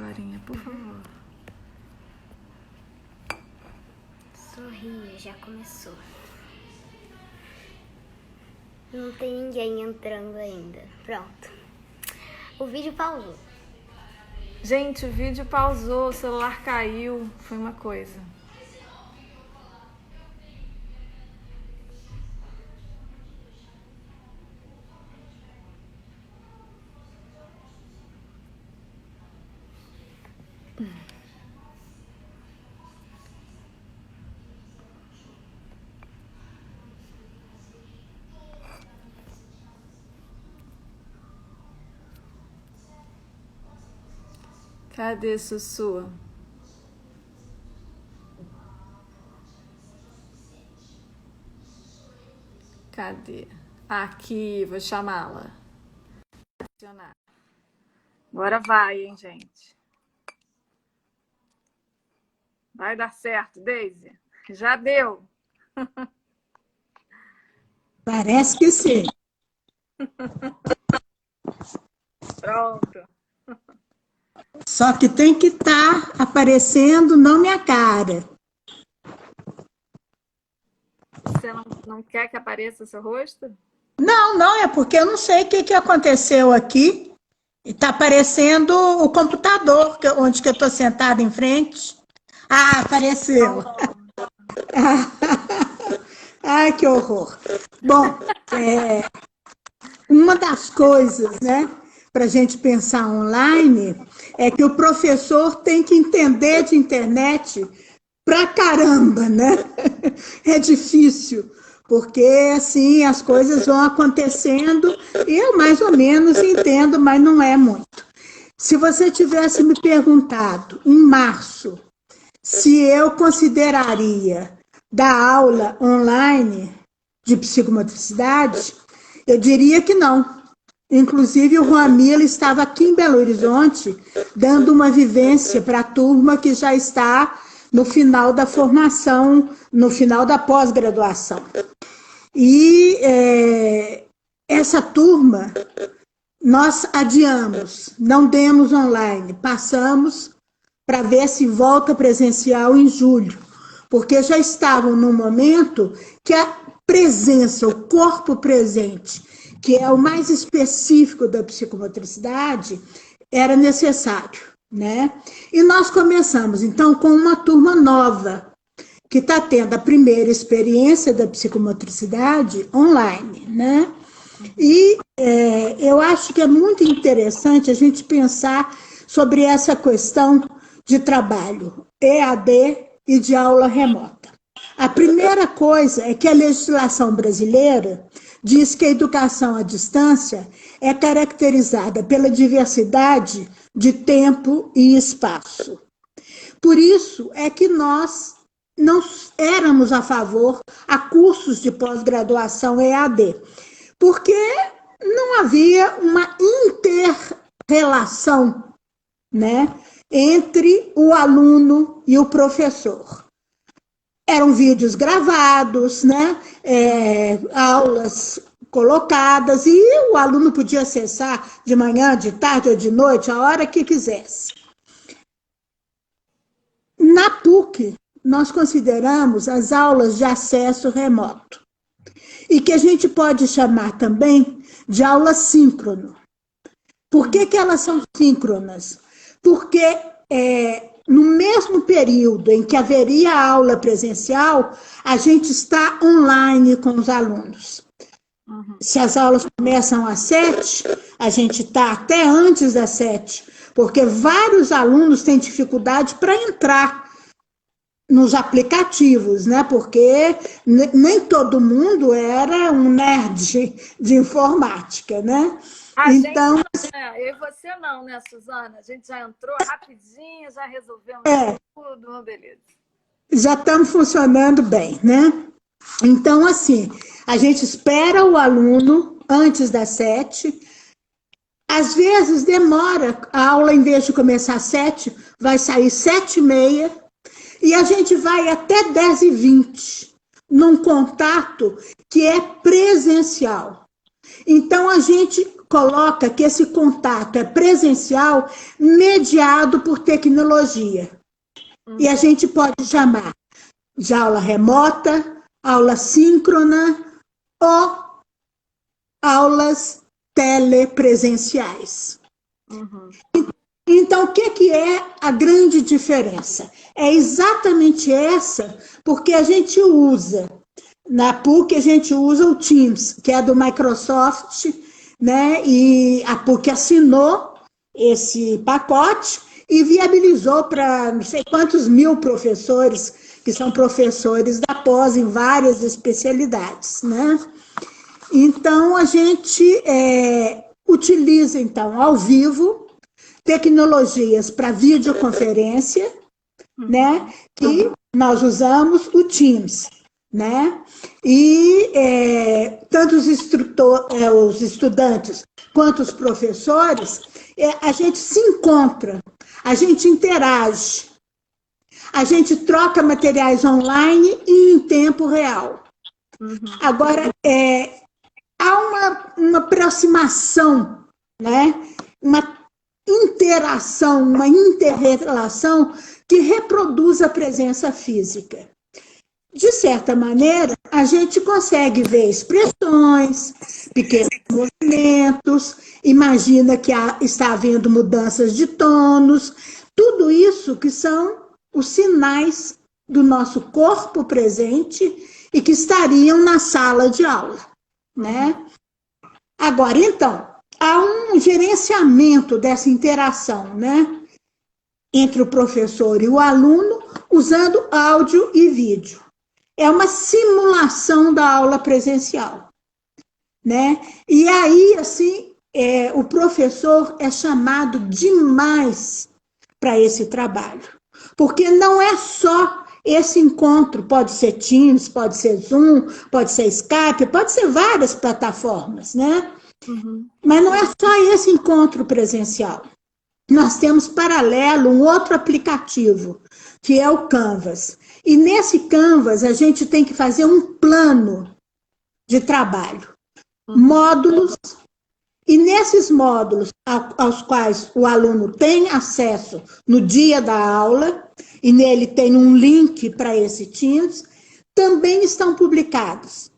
Florinha, por favor. Sorria, já começou. Não tem ninguém entrando ainda. Pronto. O vídeo pausou. Gente, o vídeo pausou, o celular caiu, foi uma coisa. Cadê Sussu? Cadê? Aqui, vou chamá-la. Adicionar. Agora vai, hein, gente. Vai dar certo, Daisy. Já deu. Parece que sim. Pronto. Só que tem que estar aparecendo não minha cara. Você não quer que apareça o seu rosto? Não, é porque eu não sei o que aconteceu aqui. Está aparecendo o computador, onde que eu estou sentada em frente. Ah, apareceu. Ai, que horror. Bom, uma das coisas, né, para a gente pensar online é que o professor tem que entender de internet pra caramba, né? É difícil, porque assim as coisas vão acontecendo e eu mais ou menos entendo, mas não é muito. Se você tivesse me perguntado em março se eu consideraria dar aula online de psicomotricidade, eu diria que não. Inclusive, o Juanmila estava aqui em Belo Horizonte, dando uma vivência para a turma que já está no final da formação, no final da pós-graduação. E essa turma, nós adiamos, não demos online, passamos para ver se volta presencial em julho, porque já estavam num momento que a presença, o corpo presente, que é o mais específico da psicomotricidade, era necessário, né? E nós começamos, então, com uma turma nova, que está tendo a primeira experiência da psicomotricidade online, né? E eu acho que é muito interessante a gente pensar sobre essa questão de trabalho EAD e de aula remota. A primeira coisa é que a legislação brasileira diz que a educação à distância é caracterizada pela diversidade de tempo e espaço. Por isso é que nós não éramos a favor a cursos de pós-graduação EAD, porque não havia uma inter-relação, né, entre o aluno e o professor. Eram vídeos gravados, né, aulas colocadas, e o aluno podia acessar de manhã, de tarde ou de noite, a hora que quisesse. Na PUC, nós consideramos as aulas de acesso remoto, e que a gente pode chamar também de aula síncrono. Por que elas são síncronas? Porque no mesmo período em que haveria aula presencial, a gente está online com os alunos. Se as aulas começam às 7, a gente está até antes das 7, porque vários alunos têm dificuldade para entrar nos aplicativos, né? Porque nem todo mundo era um nerd de informática, né? Então, gente, eu e você não, né, Suzana? A gente já entrou rapidinho, já resolvemos tudo, uma beleza. Já estamos funcionando bem, né? Então, assim, a gente espera o aluno antes das 7. Às vezes demora, a aula, em vez de começar às 7, vai sair 7h30, e a gente vai até 10h20, num contato que é presencial. Então, a gente coloca que esse contato é presencial mediado por tecnologia. E a gente pode chamar de aula remota, aula síncrona ou aulas telepresenciais. Então, o que é a grande diferença? É exatamente essa, porque a gente usa, na PUC a gente usa o Teams, que é do Microsoft, né? E a PUC assinou esse pacote e viabilizou para não sei quantos mil professores, que são professores da pós em várias especialidades, né? Então, a gente utiliza, então, ao vivo, tecnologias para videoconferência, né? Que nós usamos o Teams, né? E tanto os estudantes quanto os professores, a gente se encontra, a gente interage, a gente troca materiais online e em tempo real. Agora, há uma aproximação, né? Uma interação, uma interrelação que reproduz a presença física. De certa maneira, a gente consegue ver expressões, pequenos movimentos, imagina que está havendo mudanças de tons, tudo isso que são os sinais do nosso corpo presente e que estariam na sala de aula, né? Agora, então, há um gerenciamento dessa interação, né, entre o professor e o aluno, usando áudio e vídeo. É uma simulação da aula presencial, né? E aí, assim, o professor é chamado demais para esse trabalho, porque não é só esse encontro, pode ser Teams, pode ser Zoom, pode ser Skype, pode ser várias plataformas, né? Mas não é só esse encontro presencial. Nós temos paralelo um outro aplicativo, que é o Canvas. E nesse Canvas a gente tem que fazer um plano de trabalho, módulos, e nesses módulos aos quais o aluno tem acesso no dia da aula, e nele tem um link para esse Teams, também estão publicados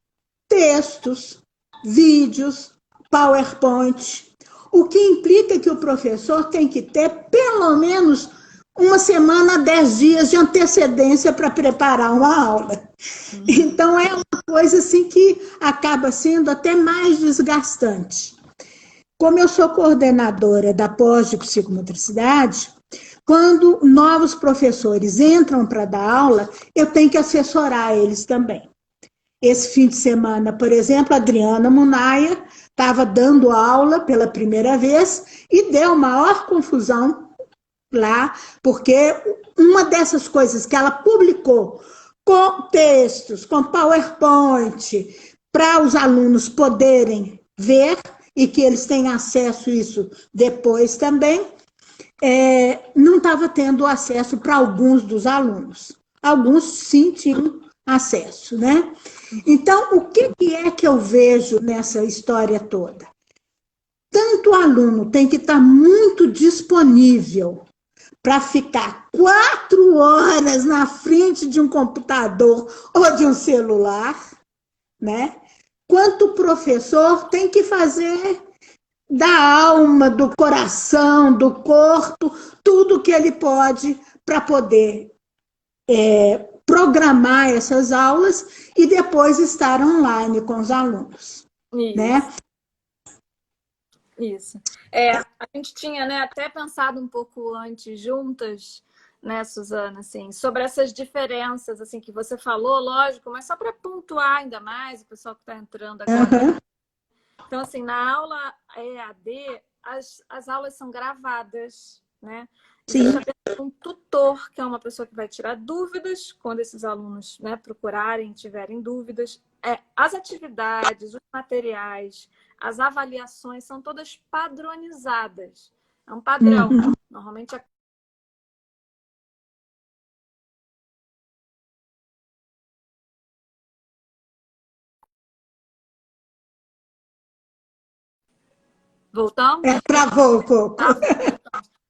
textos, vídeos, PowerPoint, o que implica que o professor tem que ter pelo menos uma semana, 10 dias de antecedência para preparar uma aula. Então, é uma coisa assim que acaba sendo até mais desgastante. Como eu sou coordenadora da pós de psicomotricidade, quando novos professores entram para dar aula, eu tenho que assessorar eles também. Esse fim de semana, por exemplo, a Adriana Munaia estava dando aula pela primeira vez e deu maior confusão lá, porque uma dessas coisas que ela publicou com textos, com PowerPoint, para os alunos poderem ver e que eles têm acesso a isso depois também, não estava tendo acesso para alguns dos alunos. Alguns sim tinham acesso, né? Então, o que é que eu vejo nessa história toda? Tanto o aluno tem que estar muito disponível para ficar 4 horas na frente de um computador ou de um celular, né? Quanto o professor tem que fazer da alma, do coração, do corpo, tudo que ele pode para poder programar essas aulas e depois estar online com os alunos. Isso. Né? Isso. A gente tinha, né, até pensado um pouco antes juntas, né, Suzana, assim, sobre essas diferenças assim, que você falou, lógico, mas só para pontuar ainda mais o pessoal que está entrando agora. Uhum. Então, assim, na aula EAD, as aulas são gravadas, né? Sim. Existe um tutor, que é uma pessoa que vai tirar dúvidas quando esses alunos, né, procurarem, tiverem dúvidas. As atividades, os materiais, as avaliações são todas padronizadas. É um padrão. Normalmente Voltamos? Travou um pouco. Tá,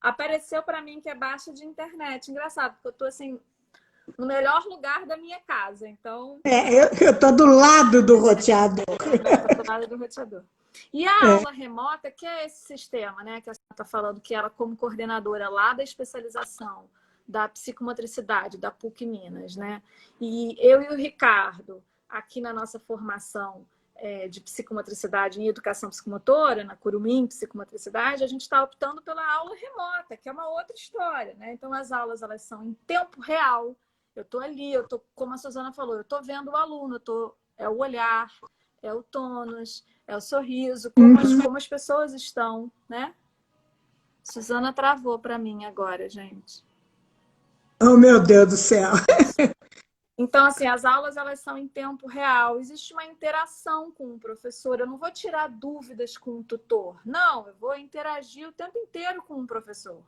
apareceu para mim que é baixa de internet. Engraçado, porque eu tô assim no melhor lugar da minha casa, então Eu estou do lado do roteador. do lado do roteador. E a aula remota, que é esse sistema, né, que a senhora está falando, que ela como coordenadora lá da especialização da psicomotricidade da PUC Minas, né? E eu e o Ricardo, aqui na nossa formação de psicomotricidade em educação psicomotora, na Curumim Psicomotricidade, a gente está optando pela aula remota, que é uma outra história, né? Então, as aulas elas são em tempo real. Eu estou ali, como a Suzana falou, eu estou vendo o aluno, é o olhar, é o tônus, é o sorriso, como as pessoas estão, né? Suzana travou para mim agora, gente. Oh, meu Deus do céu! Então, assim, as aulas elas são em tempo real. Existe uma interação com o professor. Eu não vou tirar dúvidas com o tutor. Não, eu vou interagir o tempo inteiro com o professor,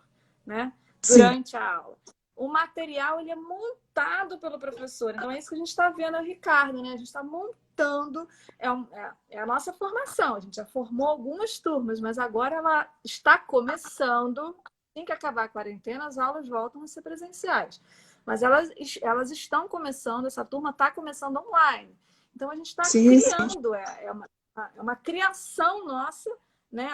né? Durante a aula. O material ele é montado pelo professor. Então, é isso que a gente está vendo, Ricardo, né? A gente está montando. É a nossa formação. A gente já formou algumas turmas, mas agora ela está começando. Assim que acabar a quarentena, as aulas voltam a ser presenciais. Mas elas estão começando, essa turma está começando online. Então, a gente está criando, é uma criação nossa, né?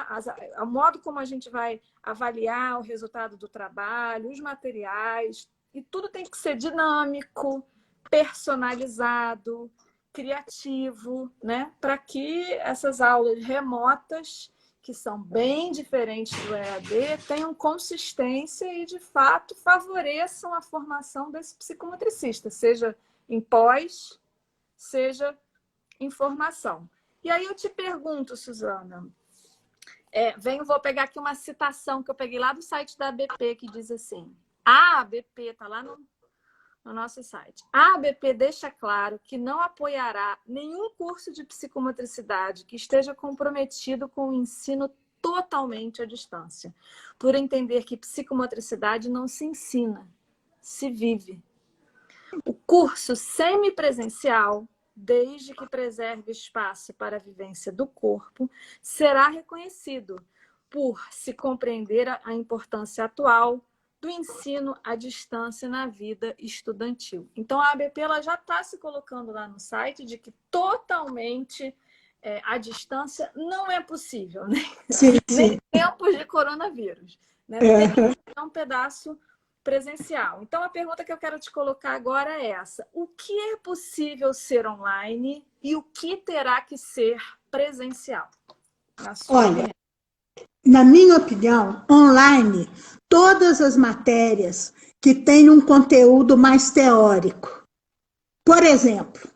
O modo como a gente vai avaliar o resultado do trabalho, os materiais, e tudo tem que ser dinâmico, personalizado, criativo, né? Para que essas aulas remotas, que são bem diferentes do EAD, tenham consistência e, de fato, favoreçam a formação desse psicomotricista, seja em pós, seja em formação. E aí eu te pergunto, Suzana, vou pegar aqui uma citação que eu peguei lá do site da ABP, que diz assim, a ABP, está lá no nosso site. A ABP deixa claro que não apoiará nenhum curso de psicomotricidade que esteja comprometido com o ensino totalmente à distância, por entender que psicomotricidade não se ensina, se vive. O curso semipresencial, desde que preserve espaço para a vivência do corpo, será reconhecido por se compreender a importância atual do ensino à distância na vida estudantil. Então, a ABP ela já está se colocando lá no site de que totalmente à distância não é possível, né? Sim. Nem em tempos de coronavírus. Né? Tem que ter um pedaço presencial. Então, a pergunta que eu quero te colocar agora é essa. O que é possível ser online e o que terá que ser presencial? Na sua opinião. Na minha opinião, online, todas as matérias que têm um conteúdo mais teórico. Por exemplo,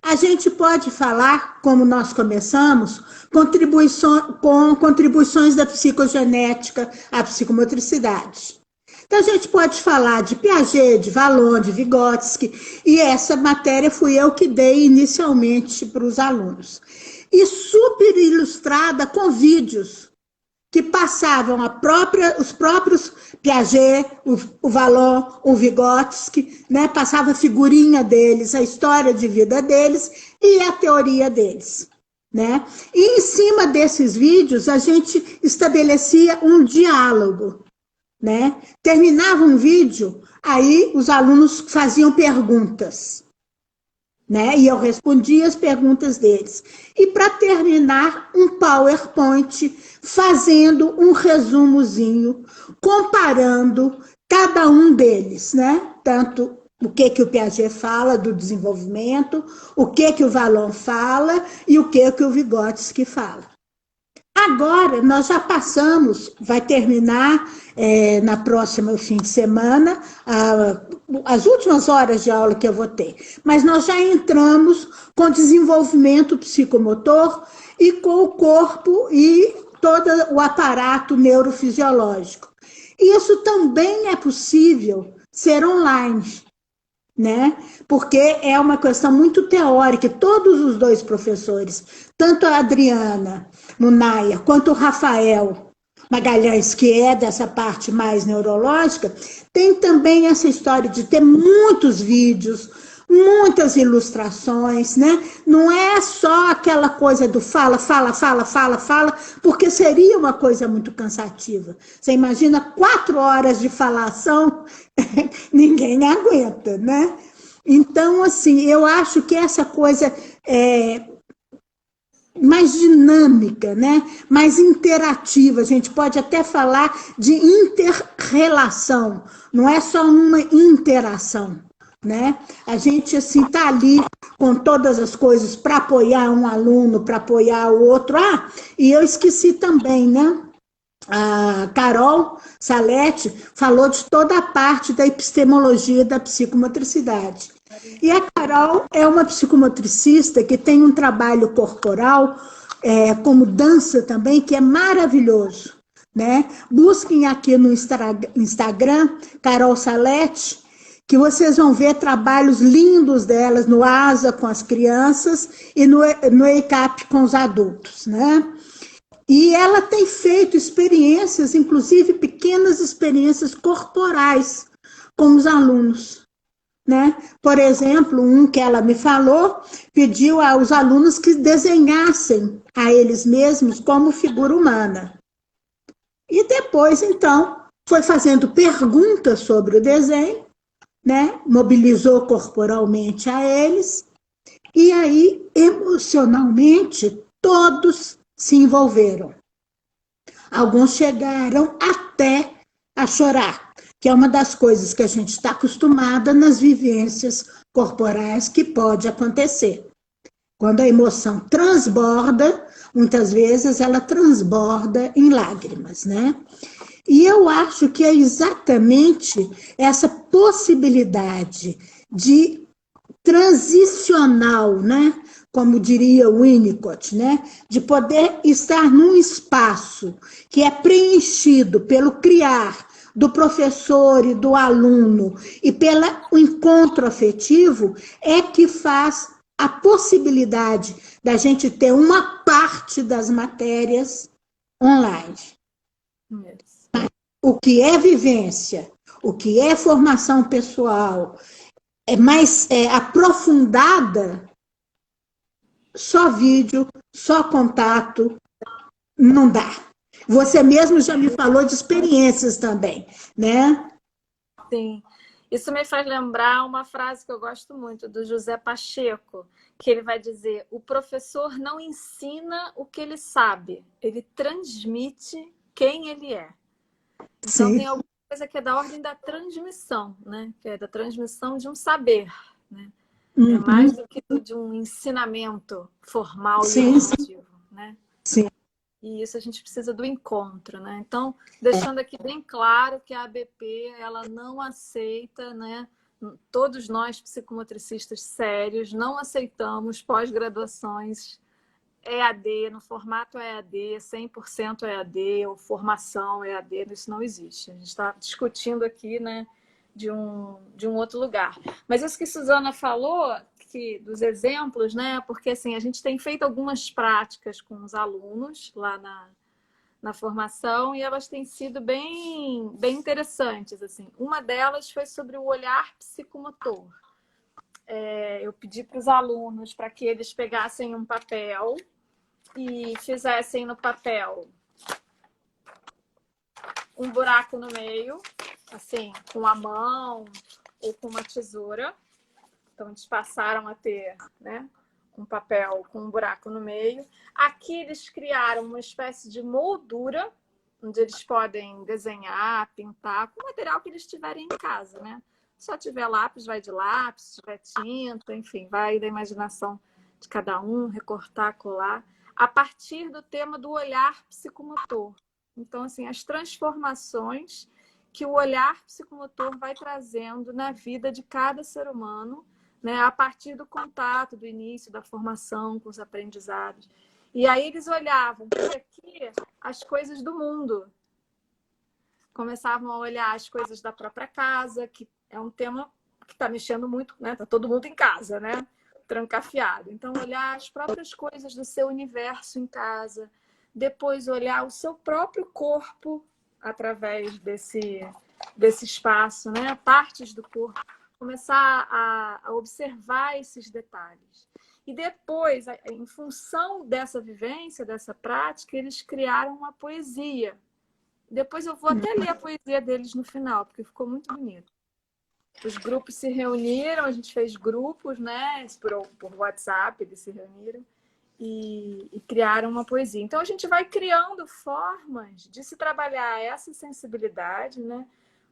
a gente pode falar, como nós começamos, com contribuições da psicogenética à psicomotricidade. Então, a gente pode falar de Piaget, de Vallon, de Vygotsky, e essa matéria fui eu que dei inicialmente para os alunos. E super ilustrada com vídeos que passavam os próprios Piaget, o Vallon, o Vygotsky, né? Passava a figurinha deles, a história de vida deles e a teoria deles. Né? E em cima desses vídeos, a gente estabelecia um diálogo. Né? Terminava um vídeo, aí os alunos faziam perguntas. Né? E eu respondia as perguntas deles. E para terminar, um PowerPoint fazendo um resumozinho, comparando cada um deles, né? Tanto o que o Piaget fala do desenvolvimento, o que o Vallon fala e o que o Vygotsky fala. Agora, nós já passamos, vai terminar na próxima fim de semana, as últimas horas de aula que eu vou ter, mas nós já entramos com desenvolvimento psicomotor e com o corpo e todo o aparato neurofisiológico. Isso também é possível ser online, né? Porque é uma questão muito teórica. Todos os dois professores, tanto a Adriana Munaya quanto o Rafael Magalhães, que é dessa parte mais neurológica, tem também essa história de ter muitos vídeos, muitas ilustrações, né? Não é só aquela coisa do fala, fala, fala, fala, fala, porque seria uma coisa muito cansativa. Você imagina 4 horas de falação, ninguém aguenta, né? Então, assim, eu acho que essa coisa mais dinâmica, né? Mais interativa. A gente pode até falar de interrelação, não é só uma interação, né? A gente assim tá ali com todas as coisas para apoiar um aluno, para apoiar o outro. Ah, e eu esqueci também, né? A Carol Salete falou de toda a parte da epistemologia da psicomotricidade. E a Carol é uma psicomotricista que tem um trabalho corporal, como dança também, que é maravilhoso, né? Busquem aqui no Instagram, Carol Salete, que vocês vão ver trabalhos lindos delas no ASA com as crianças e no EICAP com os adultos, né? E ela tem feito experiências, inclusive pequenas experiências corporais com os alunos, né? Por exemplo, um que ela me falou, pediu aos alunos que desenhassem a eles mesmos como figura humana. E depois, então, foi fazendo perguntas sobre o desenho, né? Mobilizou corporalmente a eles, e aí, emocionalmente, todos se envolveram. Alguns chegaram até a chorar, que é uma das coisas que a gente está acostumada nas vivências corporais que pode acontecer. Quando a emoção transborda, muitas vezes ela transborda em lágrimas, né? E eu acho que é exatamente essa possibilidade de transicional, né? Como diria o Winnicott, né? De poder estar num espaço que é preenchido pelo criar do professor e do aluno e pelo encontro afetivo, é que faz a possibilidade da gente ter uma parte das matérias online. Yes. O que é vivência, o que é formação pessoal, é mais aprofundada, só vídeo, só contato, não dá. Você mesmo já me falou de experiências também, né? Sim. Isso me faz lembrar uma frase que eu gosto muito, do José Pacheco, que ele vai dizer: o professor não ensina o que ele sabe, ele transmite quem ele é. Então, Sim. tem alguma coisa que é da ordem da transmissão, né? Que é da transmissão de um saber, né? É mais do que de um ensinamento formal e Sim, objetivo, né? sim. E isso a gente precisa do encontro, né? Então, deixando aqui bem claro que a ABP, ela não aceita, né? Todos nós, psicomotricistas sérios, não aceitamos pós-graduações EAD, no formato EAD, 100% EAD, ou formação EAD, isso não existe. A gente está discutindo aqui, né, de um outro lugar. Mas isso que Suzana falou, que, dos exemplos, né, porque assim, a gente tem feito algumas práticas com os alunos lá na formação e elas têm sido bem interessantes. Assim. Uma delas foi sobre o olhar psicomotor. Eu pedi para os alunos para que eles pegassem um papel e fizessem no papel um buraco no meio, assim, com a mão ou com uma tesoura. Então, eles passaram a ter, né, um papel com um buraco no meio. Aqui eles criaram uma espécie de moldura, onde eles podem desenhar, pintar, com o material que eles tiverem em casa, né? Se só tiver lápis, vai de lápis, se tiver tinta, enfim, vai da imaginação de cada um, recortar, colar, a partir do tema do olhar psicomotor. Então, assim, as transformações que o olhar psicomotor vai trazendo na vida de cada ser humano, né, a partir do contato, do início da formação com os aprendizados. E aí eles olhavam por aqui as coisas do mundo. Começavam a olhar as coisas da própria casa, que é um tema que está mexendo muito, né? Está todo mundo em casa, né? Trancafiado. Então, olhar as próprias coisas do seu universo em casa. Depois, olhar o seu próprio corpo através desse espaço, né? Partes do corpo começar a observar esses detalhes. E depois, em função dessa vivência, dessa prática, eles criaram uma poesia. Depois eu vou até ler a poesia deles no final, porque ficou muito bonito. Os grupos se reuniram, a gente fez grupos, né? Por WhatsApp, eles se reuniram e criaram uma poesia. Então, a gente vai criando formas de se trabalhar essa sensibilidade, né?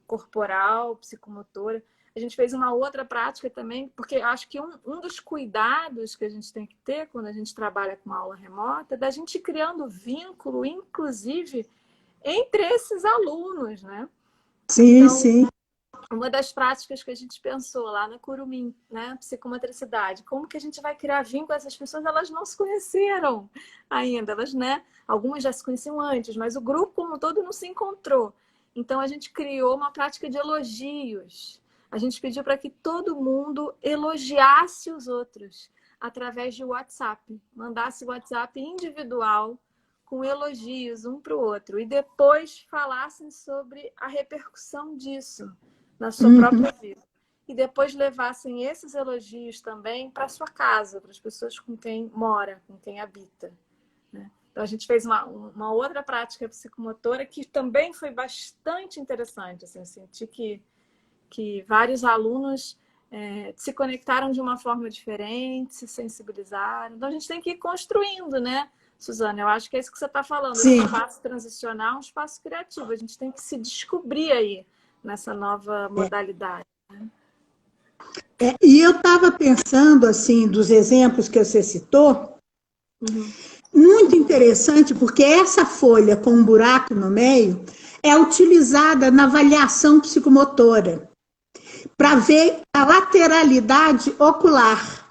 Corporal, psicomotora. A gente fez uma outra prática também, porque acho que um dos cuidados que a gente tem que ter quando a gente trabalha com uma aula remota é da gente ir criando vínculo, inclusive, entre esses alunos, né? Sim, então, sim. Uma das práticas que a gente pensou lá na Curumim, né? Psicomotricidade, como que a gente vai criar vínculo? Essas pessoas, elas não se conheceram ainda, elas, né? Algumas já se conheciam antes, mas o grupo como um todo não se encontrou. Então, a gente criou uma prática de elogios. A gente pediu para que todo mundo elogiasse os outros através de WhatsApp. Mandasse WhatsApp individual com elogios um para o outro. E depois falassem sobre a repercussão disso na sua própria vida. E depois levassem esses elogios também para a sua casa, para as pessoas com quem mora, com quem habita. Né? Então, a gente fez uma outra prática psicomotora que também foi bastante interessante. Assim, eu senti que vários alunos se conectaram de uma forma diferente, se sensibilizaram. Então, a gente tem que ir construindo, né, Suzana? Eu acho que é isso que você está falando. Sim. Esse espaço transicional é um espaço criativo. A gente tem que se descobrir aí nessa nova modalidade. Né? E eu estava pensando, assim, dos exemplos que você citou, muito interessante, porque essa folha com um buraco no meio é utilizada na avaliação psicomotora para ver a lateralidade ocular.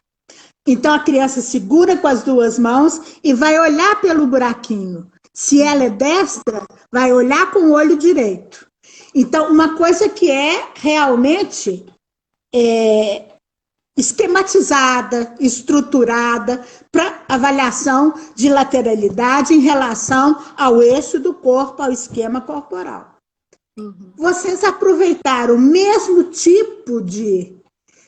Então, a criança segura com as duas mãos e vai olhar pelo buraquinho. Se ela é destra, vai olhar com o olho direito. Então, uma coisa que é realmente esquematizada, estruturada para avaliação de lateralidade em relação ao eixo do corpo, ao esquema corporal. Vocês aproveitaram o mesmo tipo de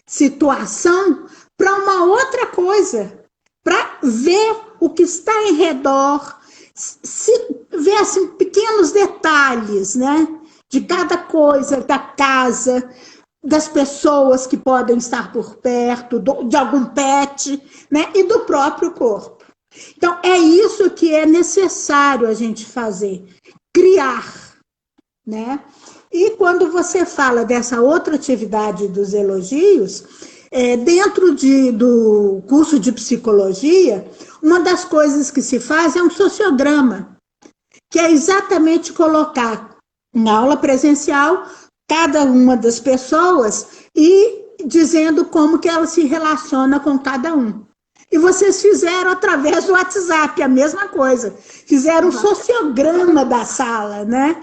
situação para uma outra coisa, para ver o que está em redor, ver assim, pequenos detalhes, né, de cada coisa, da casa, das pessoas que podem estar por perto, de algum pet, né, e do próprio corpo. Então, é isso que é necessário a gente fazer, criar, né? E quando você fala dessa outra atividade dos elogios, dentro do curso de psicologia, uma das coisas que se faz é um sociograma, que é exatamente colocar na aula presencial cada uma das pessoas e dizendo como que ela se relaciona com cada um. E vocês fizeram através do WhatsApp a mesma coisa. Fizeram um sociograma da sala, né?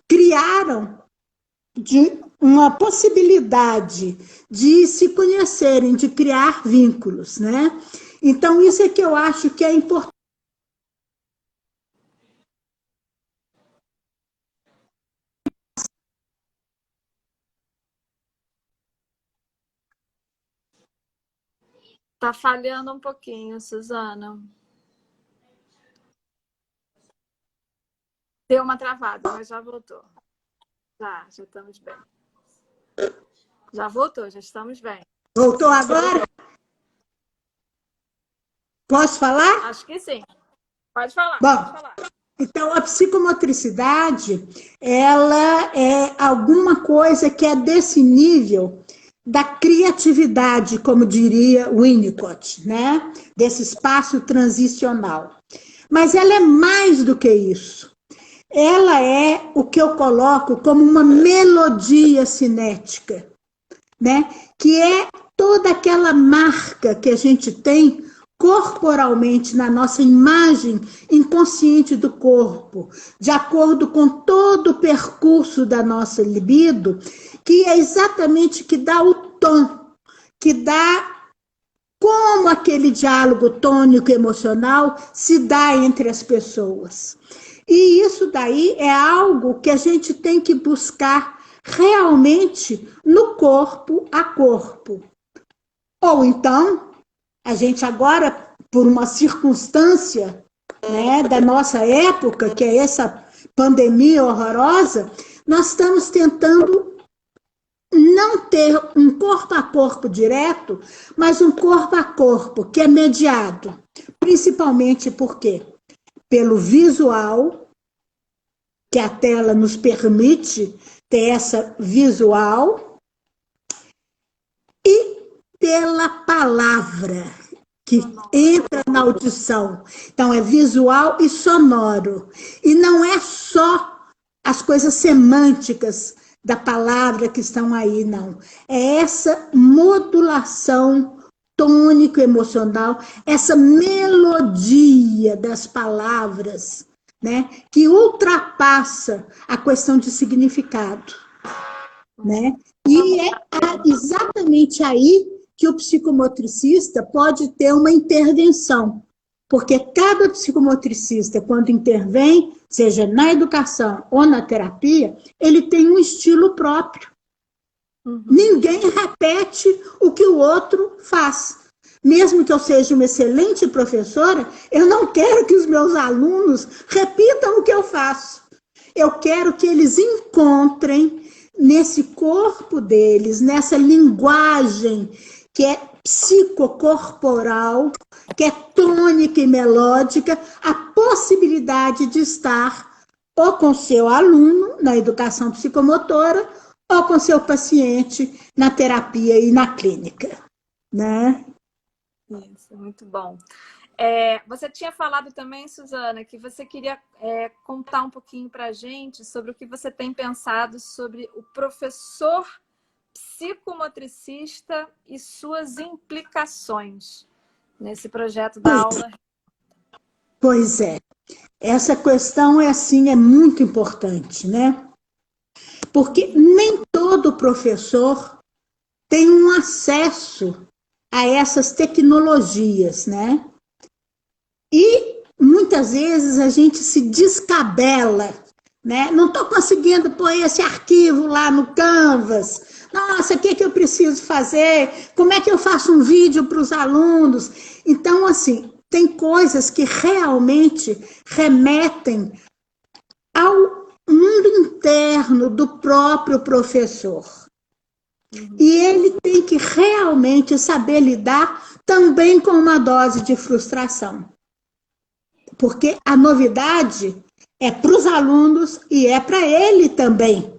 Criaram uma possibilidade de se conhecerem, de criar vínculos, né? Então, isso é que eu acho que é importante. Tá falhando um pouquinho, Suzana. Deu uma travada, mas já voltou. Já estamos bem. Já voltou, já estamos bem. Voltou agora? Posso falar? Acho que sim. Pode falar, Bom, pode falar. Então, a psicomotricidade, ela é alguma coisa que é desse nível da criatividade, como diria Winnicott, né? Desse espaço transicional. Mas ela é mais do que isso. Ela é o que eu coloco como uma melodia cinética, né? Que é toda aquela marca que a gente tem corporalmente na nossa imagem inconsciente do corpo, de acordo com todo o percurso da nossa libido, que é exatamente que dá o tom, que dá como aquele diálogo tônico emocional se dá entre as pessoas. E isso daí é algo que a gente tem que buscar realmente no corpo a corpo. Ou então, a gente agora, por uma circunstância, né, da nossa época, que é essa pandemia horrorosa, nós estamos tentando não ter um corpo a corpo direto, mas um corpo a corpo que é mediado, principalmente porque pelo visual, que a tela nos permite ter essa visual, e pela palavra que entra na audição. Então, é visual e sonoro. E não é só as coisas semânticas da palavra que estão aí, não. É essa modulação tônico-emocional, essa melodia das palavras, né, que ultrapassa a questão de significado, né? E é exatamente aí que o psicomotricista pode ter uma intervenção, porque cada psicomotricista, quando intervém, seja na educação ou na terapia, ele tem um estilo próprio. Ninguém repete o que o outro faz. Mesmo que eu seja uma excelente professora, eu não quero que os meus alunos repitam o que eu faço. Eu quero que eles encontrem nesse corpo deles, nessa linguagem que é psicocorporal, que é tônica e melódica, a possibilidade de estar ou com seu aluno na educação psicomotora ou com seu paciente na terapia e na clínica, né? Isso, muito bom. Você tinha falado também, Suzana, que você queria contar um pouquinho para a gente sobre o que você tem pensado sobre o professor psicomotricista e suas implicações nesse projeto da aula. Pois é. Essa questão é muito importante, né? Porque nem todo professor tem um acesso a essas tecnologias, né? E muitas vezes a gente se descabela, né? Não estou conseguindo pôr esse arquivo lá no Canvas. Nossa, o que eu preciso fazer? Como é que eu faço um vídeo para os alunos? Então, assim, tem coisas que realmente remetem ao mundo interno do próprio professor. E ele tem que realmente saber lidar também com uma dose de frustração. Porque a novidade é para os alunos e é para ele também.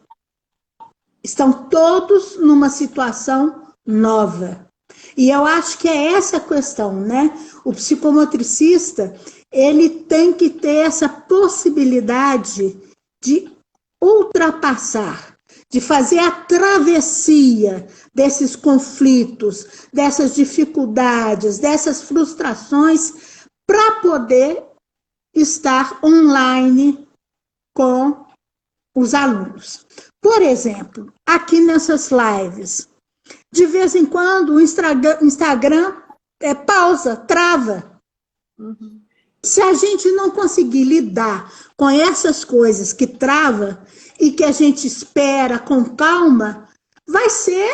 Estão todos numa situação nova. E eu acho que é essa a questão, né? O psicomotricista, ele tem que ter essa possibilidade de ultrapassar, de fazer a travessia desses conflitos, dessas dificuldades, dessas frustrações, para poder estar online com os alunos. Por exemplo, aqui nessas lives, de vez em quando o Instagram pausa, trava. Se a gente não conseguir lidar com essas coisas que trava e que a gente espera com calma, vai ser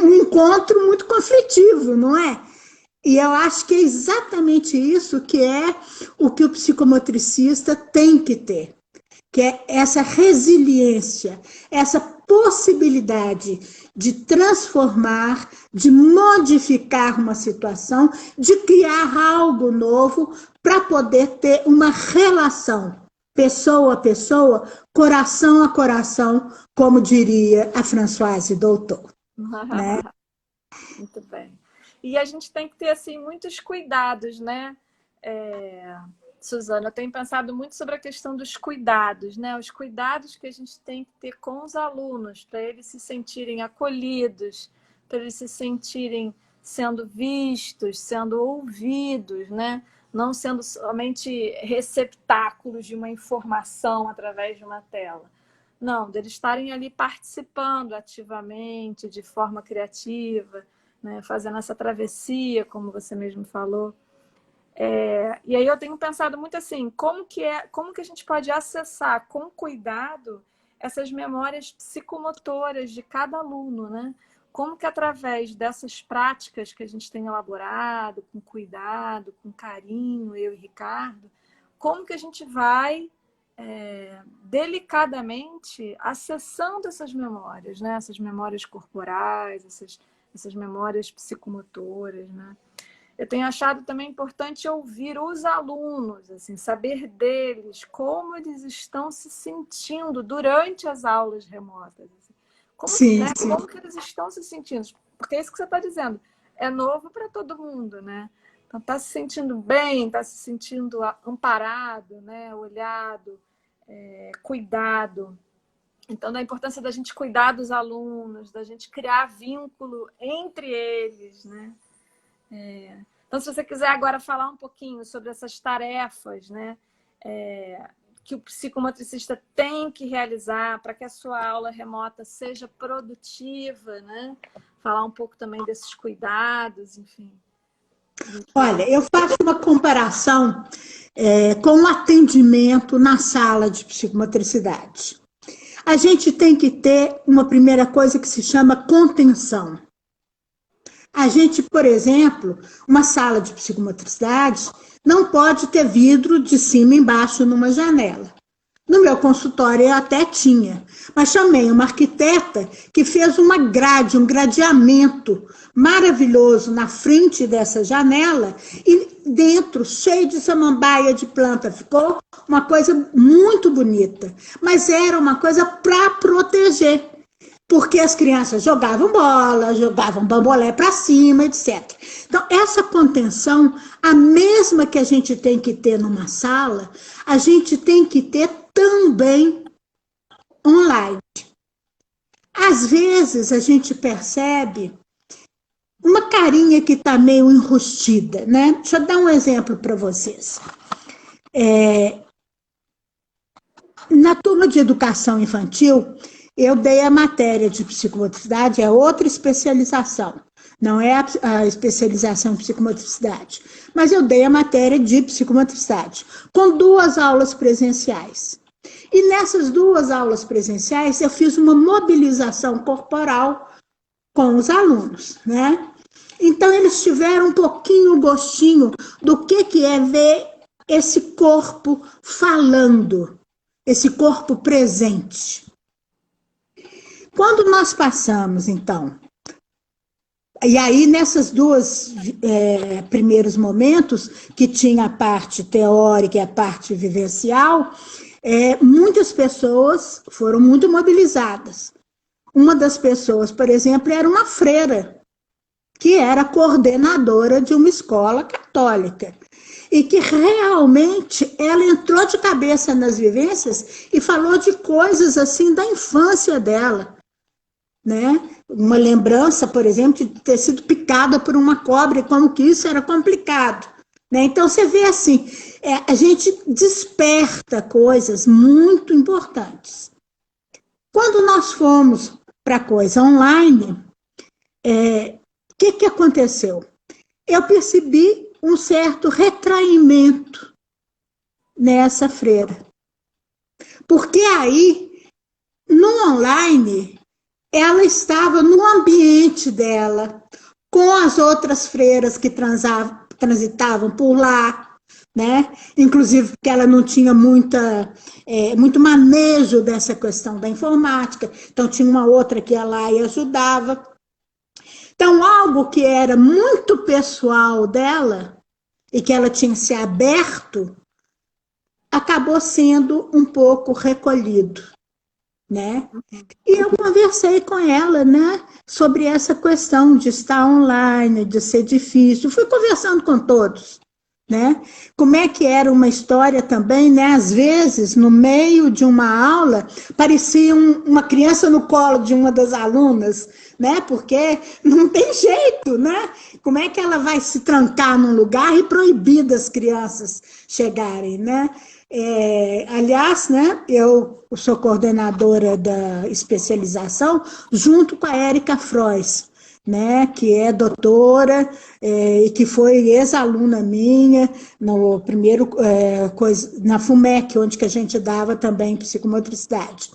um encontro muito conflitivo, não é? E eu acho que é exatamente isso que é o que o psicomotricista tem que ter, que é essa resiliência, essa possibilidade de transformar, de modificar uma situação, de criar algo novo para poder ter uma relação pessoa a pessoa, coração a coração, como diria a Françoise Doutor. Né? Muito bem. E a gente tem que ter assim, muitos cuidados, né? Suzana, eu tenho pensado muito sobre a questão dos cuidados, né? Os cuidados que a gente tem que ter com os alunos, para eles se sentirem acolhidos, para eles se sentirem sendo vistos, sendo ouvidos, né? Não sendo somente receptáculos de uma informação através de uma tela. Não, deles estarem ali participando ativamente, de forma criativa, né? Fazendo essa travessia, como você mesmo falou. E aí eu tenho pensado muito assim, como que a gente pode acessar com cuidado essas memórias psicomotoras de cada aluno, né? Como que através dessas práticas que a gente tem elaborado, com cuidado, com carinho, eu e Ricardo, como que a gente vai delicadamente acessando essas memórias, né? Essas memórias corporais, essas memórias psicomotoras, né? Eu tenho achado também importante ouvir os alunos, assim, saber deles, como eles estão se sentindo durante as aulas remotas. Assim. Sim, né? sim. Como que eles estão se sentindo? Porque é isso que você está dizendo. É novo para todo mundo, né? Então, está se sentindo bem, está se sentindo amparado, né? Olhado, cuidado. Então, da importância da gente cuidar dos alunos, da gente criar vínculo entre eles, né? Então, se você quiser agora falar um pouquinho sobre essas tarefas, né, que o psicomotricista tem que realizar para que a sua aula remota seja produtiva, né? Falar um pouco também desses cuidados, enfim. Olha, eu faço uma comparação com o atendimento na sala de psicomotricidade. A gente tem que ter uma primeira coisa que se chama contenção. A gente, por exemplo, uma sala de psicomotricidade não pode ter vidro de cima e embaixo numa janela. No meu consultório eu até tinha, mas chamei uma arquiteta que fez uma grade, um gradeamento maravilhoso na frente dessa janela e dentro, cheio de samambaia de planta. Ficou uma coisa muito bonita, mas era uma coisa para proteger. Porque as crianças jogavam bola, jogavam bambolé para cima, etc. Então, essa contenção, a mesma que a gente tem que ter numa sala, a gente tem que ter também online. Às vezes, a gente percebe uma carinha que está meio enrustida, né? Deixa eu dar um exemplo para vocês. Na turma de educação infantil, eu dei a matéria de psicomotricidade, é outra especialização, não é a especialização em psicomotricidade, mas eu dei a matéria de psicomotricidade, com 2 aulas presenciais. E nessas 2 aulas presenciais, eu fiz uma mobilização corporal com os alunos, né? Então, eles tiveram um pouquinho o gostinho do que é ver esse corpo falando, esse corpo presente. Quando nós passamos, então, e aí nesses 2 primeiros momentos, que tinha a parte teórica e a parte vivencial, muitas pessoas foram muito mobilizadas. Uma das pessoas, por exemplo, era uma freira, que era coordenadora de uma escola católica. E que realmente ela entrou de cabeça nas vivências e falou de coisas assim da infância dela. Né? Uma lembrança, por exemplo, de ter sido picada por uma cobra, como que isso era complicado. Né? Então, você vê assim, a gente desperta coisas muito importantes. Quando nós fomos para a coisa online, que aconteceu? Eu percebi um certo retraimento nessa freira. Porque aí, no online, ela estava no ambiente dela, com as outras freiras que transitavam por lá, né? Inclusive porque ela não tinha muito manejo dessa questão da informática, então tinha uma outra que ia lá e ajudava. Então, algo que era muito pessoal dela, e que ela tinha se aberto, acabou sendo um pouco recolhido. Né? E eu conversei com ela, né, sobre essa questão de estar online, de ser difícil. Fui conversando com todos, né? Como é que era uma história também, né? Às vezes, no meio de uma aula, parecia uma criança no colo de uma das alunas, né? Porque não tem jeito, né? Como é que ela vai se trancar num lugar e proibir das crianças chegarem, né? Aliás, né, eu sou coordenadora da especialização junto com a Érica Frois, né, que é doutora e que foi ex-aluna minha no primeiro na FUMEC, onde que a gente dava também psicomotricidade.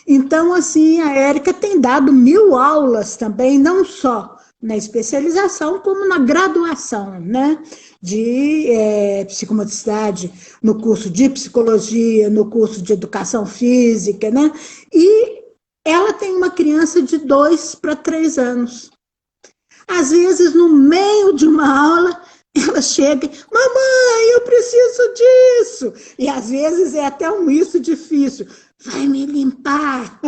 Então, assim, a Érica tem dado 1000 aulas também, não só na especialização, como na graduação, né? De psicomotricidade, no curso de psicologia, no curso de educação física, né? E ela tem uma criança de 2 para 3 anos. Às vezes, no meio de uma aula, ela chega, mamãe, eu preciso disso. E às vezes é até um isso difícil. Vai me limpar.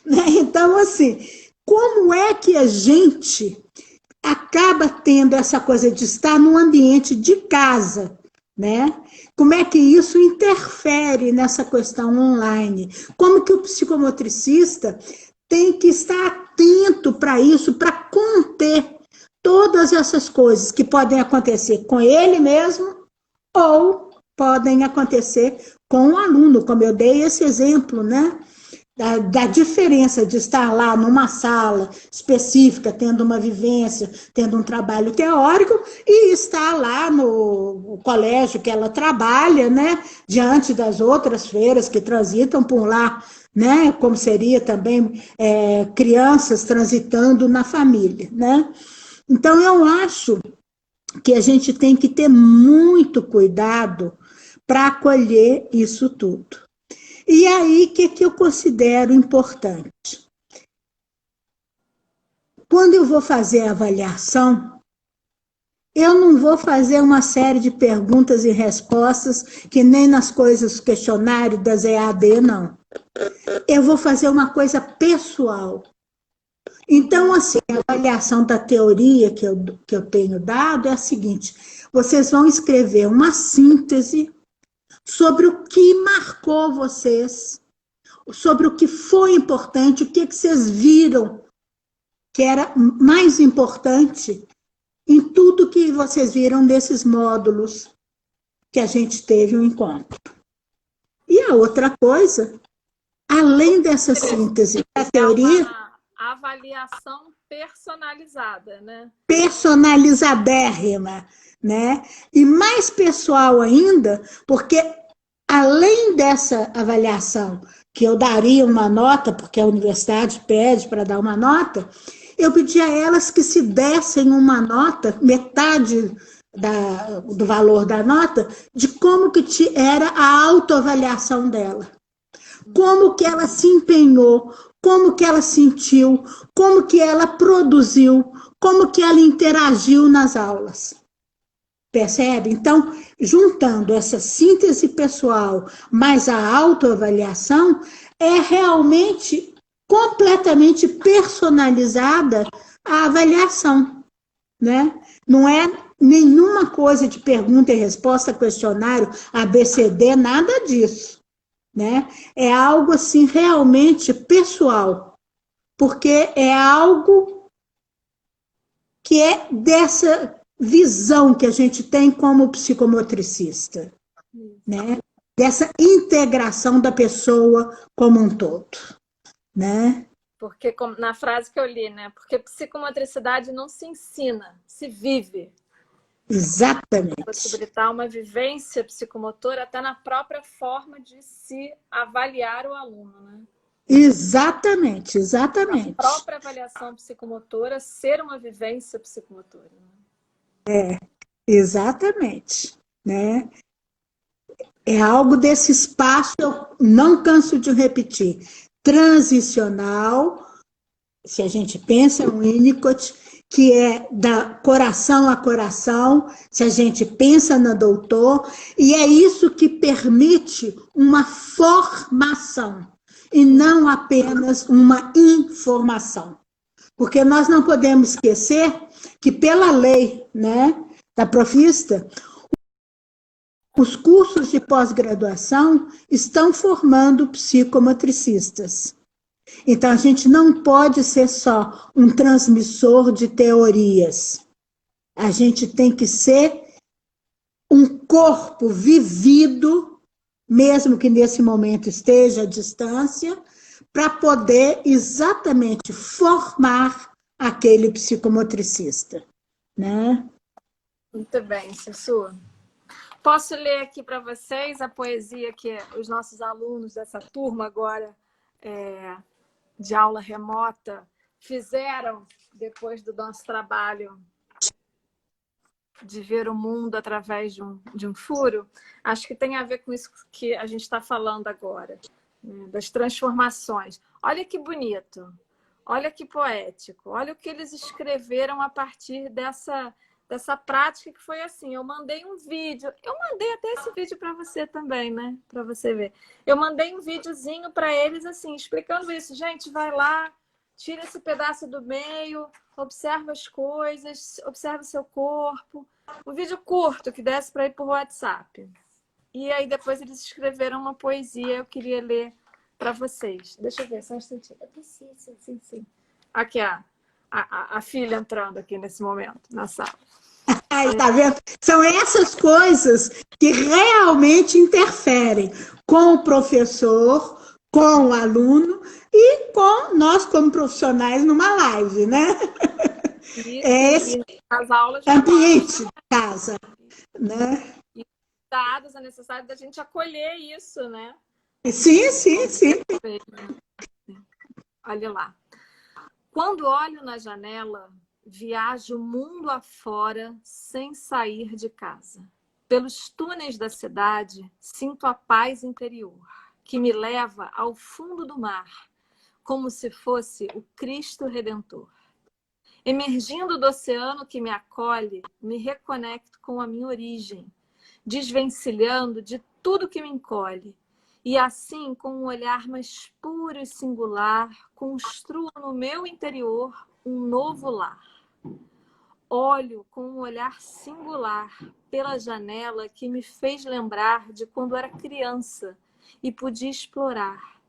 Né? Então, assim, como é que a gente acaba tendo essa coisa de estar no ambiente de casa, né? Como é que isso interfere nessa questão online? Como que o psicomotricista tem que estar atento para isso, para conter todas essas coisas que podem acontecer com ele mesmo ou podem acontecer com o aluno, como eu dei esse exemplo, né? Da diferença de estar lá numa sala específica, tendo uma vivência, tendo um trabalho teórico, e estar lá no colégio que ela trabalha, né, diante das outras feiras que transitam por lá, né, como seria também crianças transitando na família, né? Então, eu acho que a gente tem que ter muito cuidado para acolher isso tudo. E aí, o que eu considero importante? Quando eu vou fazer a avaliação, eu não vou fazer uma série de perguntas e respostas que nem nas coisas questionário das EAD, não. Eu vou fazer uma coisa pessoal. Então, assim, a avaliação da teoria que eu tenho dado é a seguinte: vocês vão escrever uma síntese sobre o que marcou vocês, sobre o que foi importante, o que vocês viram que era mais importante em tudo que vocês viram desses módulos que a gente teve um encontro. E a outra coisa, além dessa síntese da teoria, uma avaliação personalizada, né? Personalizadérrima, né? E mais pessoal ainda, porque além dessa avaliação, que eu daria uma nota, porque a universidade pede para dar uma nota, eu pedi a elas que se dessem uma nota, metade do valor da nota, de como que era a autoavaliação dela. Como que ela se empenhou, como que ela sentiu, como que ela produziu, como que ela interagiu nas aulas. Percebe? Então, juntando essa síntese pessoal mais a autoavaliação, é realmente completamente personalizada a avaliação, né? Não é nenhuma coisa de pergunta e resposta, questionário, ABCD, nada disso, né? É algo assim realmente pessoal, porque é algo que é dessa visão que a gente tem como psicomotricista, né? Dessa integração da pessoa como um todo, né? Porque, na frase que eu li, né? Porque psicomotricidade não se ensina, se vive. Exatamente. Possibilitar uma vivência psicomotora até na própria forma de se avaliar o aluno, né? Exatamente, exatamente. A própria avaliação psicomotora ser uma vivência psicomotora. Né? Exatamente, né? É algo desse espaço, eu não canso de repetir, transicional, se a gente pensa em Winnicott, que é da coração a coração, se a gente pensa na doutor, e é isso que permite uma formação, e não apenas uma informação. Porque nós não podemos esquecer que, pela lei, né, da profista, os cursos de pós-graduação estão formando psicomotricistas. Então, a gente não pode ser só um transmissor de teorias. A gente tem que ser um corpo vivido, mesmo que nesse momento esteja à distância, para poder exatamente formar aquele psicomotricista, né? Muito bem, Sussu. Posso ler aqui para vocês a poesia que os nossos alunos dessa turma agora de aula remota fizeram depois do nosso trabalho de ver o mundo através de um furo, acho que tem a ver com isso que a gente está falando agora, né? Das transformações. Olha que bonito, olha que poético, olha o que eles escreveram a partir dessa prática que foi assim. Eu mandei um vídeo, eu mandei até esse vídeo para você também, né? Para você ver. Eu mandei um videozinho para eles assim, explicando isso. Gente, vai lá, tira esse pedaço do meio, observa as coisas, observa o seu corpo. Um vídeo curto que desse para ir por WhatsApp. E aí depois eles escreveram uma poesia, eu queria ler para vocês. Deixa eu ver, só um instantinho. Eu preciso. Sim. Aqui, a filha entrando aqui nesse momento, na sala. Aí, tá vendo? São essas coisas que realmente interferem com o professor, com o aluno e com nós como profissionais numa live, né? É esse As aulas ambiente de casa, né? e dados a necessidade da gente acolher isso, né? Sim. Olha lá. Quando olho na janela, viajo mundo afora sem sair de casa. Pelos túneis da cidade, sinto a paz interior, que me leva ao fundo do mar, como se fosse o Cristo Redentor. Emergindo do oceano que me acolhe, me reconecto com a minha origem, desvencilhando de tudo que me encolhe. E assim, com um olhar mais puro e singular, construo no meu interior um novo lar. Olho com um olhar singular pela janela que me fez lembrar de quando era criança e podia explorar.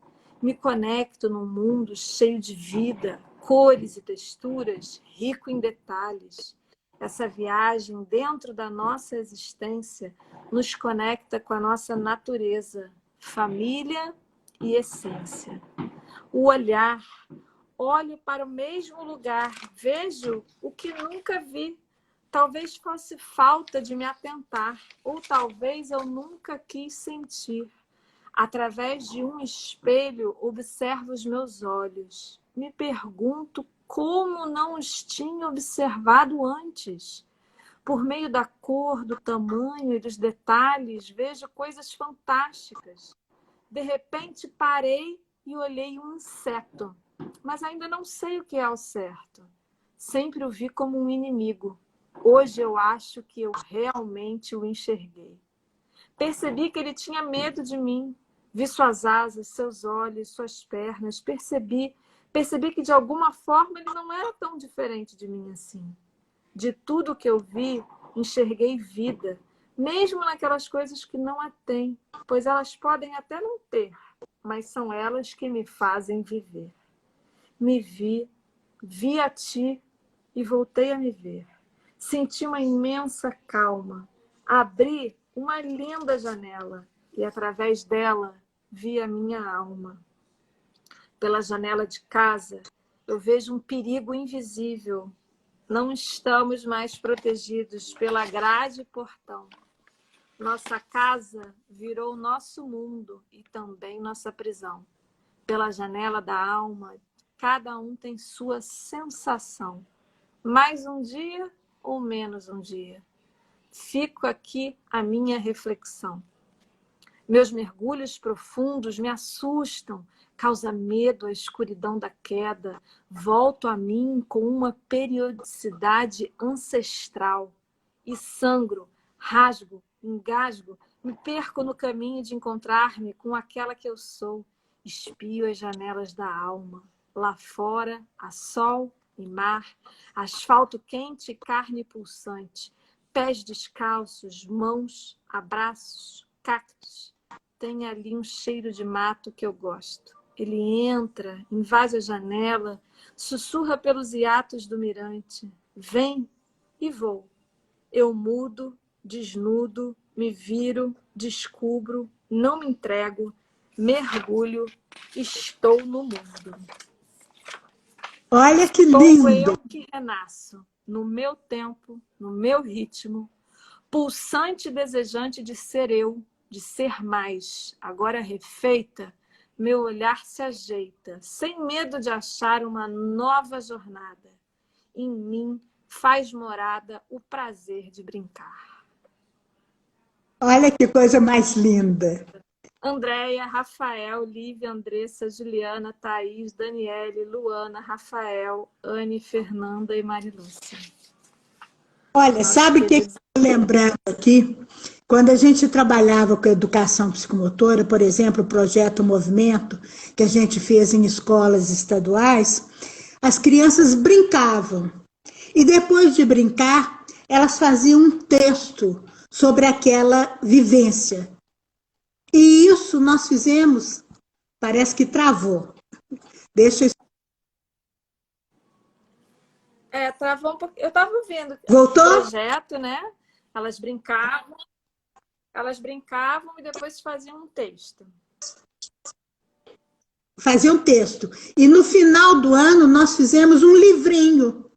Me conecto num mundo cheio de vida, cores e texturas, rico em detalhes. Essa viagem dentro da nossa existência nos conecta com a nossa natureza, família e essência. O olhar, olho para o mesmo lugar, vejo o que nunca vi. Talvez fosse falta de me atentar, ou talvez eu nunca quis sentir. Através de um espelho, observo os meus olhos. Me pergunto como não os tinha observado antes. Por meio da cor, do tamanho e dos detalhes, vejo coisas fantásticas. De repente, parei e olhei um inseto, mas ainda não sei o que é ao certo. Sempre o vi como um inimigo. Hoje eu acho que eu realmente o enxerguei. Percebi que ele tinha medo de mim. Vi suas asas, seus olhos, suas pernas. Percebi que de alguma forma ele não era tão diferente de mim assim. De tudo que eu vi, enxerguei vida, mesmo naquelas coisas que não a têm, pois elas podem até não ter, mas são elas que me fazem viver. Me vi a ti e voltei a me ver. Senti uma imensa calma. Abri uma linda janela e através dela vi a minha alma. Pela janela de casa, eu vejo um perigo invisível. Não estamos mais protegidos pela grade e portão. Nossa casa virou nosso mundo e também nossa prisão. Pela janela da alma, cada um tem sua sensação. Mais um dia ou menos um dia. Fico aqui a minha reflexão. Meus mergulhos profundos me assustam, causa medo a escuridão da queda. Volto a mim com uma periodicidade ancestral. E sangro, rasgo, engasgo, me perco no caminho de encontrar-me com aquela que eu sou. Espio as janelas da alma. Lá fora, há sol e mar, asfalto quente e carne pulsante. Pés descalços, mãos, abraços, cactos. Tem ali um cheiro de mato que eu gosto. Ele entra, invade a janela, sussurra pelos hiatos do mirante. Vem e vou. Eu mudo, desnudo, me viro, descubro, não me entrego, mergulho, estou no mundo. Olha que Sou lindo! eu que renasço, no meu tempo, no meu ritmo, pulsante e desejante de ser eu, de ser mais, agora refeita, meu olhar se ajeita, sem medo de achar uma nova jornada. Em mim faz morada o prazer de brincar. Olha que coisa mais linda. Andréia, Rafael, Lívia, Andressa, Juliana, Thaís, Daniele, Luana, Rafael, Anne, Fernanda e Marilúcia. Olha, sabe o que eu estou lembrando aqui? Quando a gente trabalhava com educação psicomotora, por exemplo, o projeto Movimento, que a gente fez em escolas estaduais, as crianças brincavam. E depois de brincar, elas faziam um texto sobre aquela vivência. E isso nós fizemos, parece que travou. Deixa eu... Travou um pouco. Eu estava vendo Voltou? o projeto, né? Elas brincavam e depois faziam um texto. Faziam um texto. E no final do ano, nós fizemos um livrinho,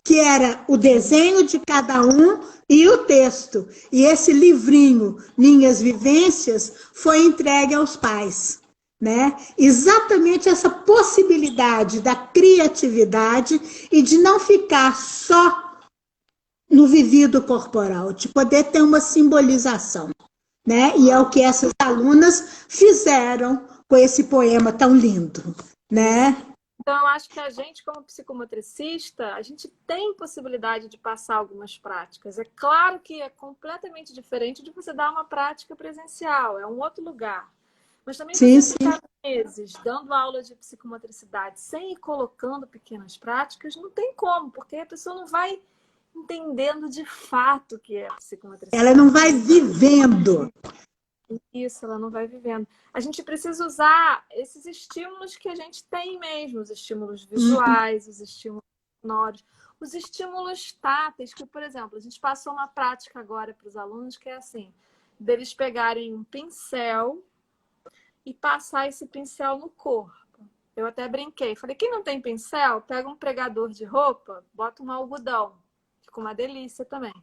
que era o desenho de cada um e o texto. E esse livrinho, Minhas Vivências, foi entregue aos pais, né? Exatamente essa possibilidade da criatividade e de não ficar só no vivido corporal, de poder ter uma simbolização, né? E é o que essas alunas fizeram com esse poema tão lindo, né? Então, eu acho que a gente, como psicomotricista, a gente tem possibilidade de passar algumas práticas. É claro que é completamente diferente de você dar uma prática presencial, é um outro lugar. Mas também você ficar meses dando aula de psicomotricidade sem ir colocando pequenas práticas, não tem como, porque a pessoa não vai entendendo de fato o que é psicomotricidade. Ela não vai vivendo. Isso, ela não vai vivendo. A gente precisa usar esses estímulos que a gente tem mesmo, os estímulos visuais, os estímulos sonoros, os estímulos táteis, que, por exemplo, a gente passou uma prática agora para os alunos que é assim, deles pegarem um pincel e passar esse pincel no corpo. Eu até brinquei, falei, quem não tem pincel, pega um pregador de roupa, bota um algodão, fica uma delícia também.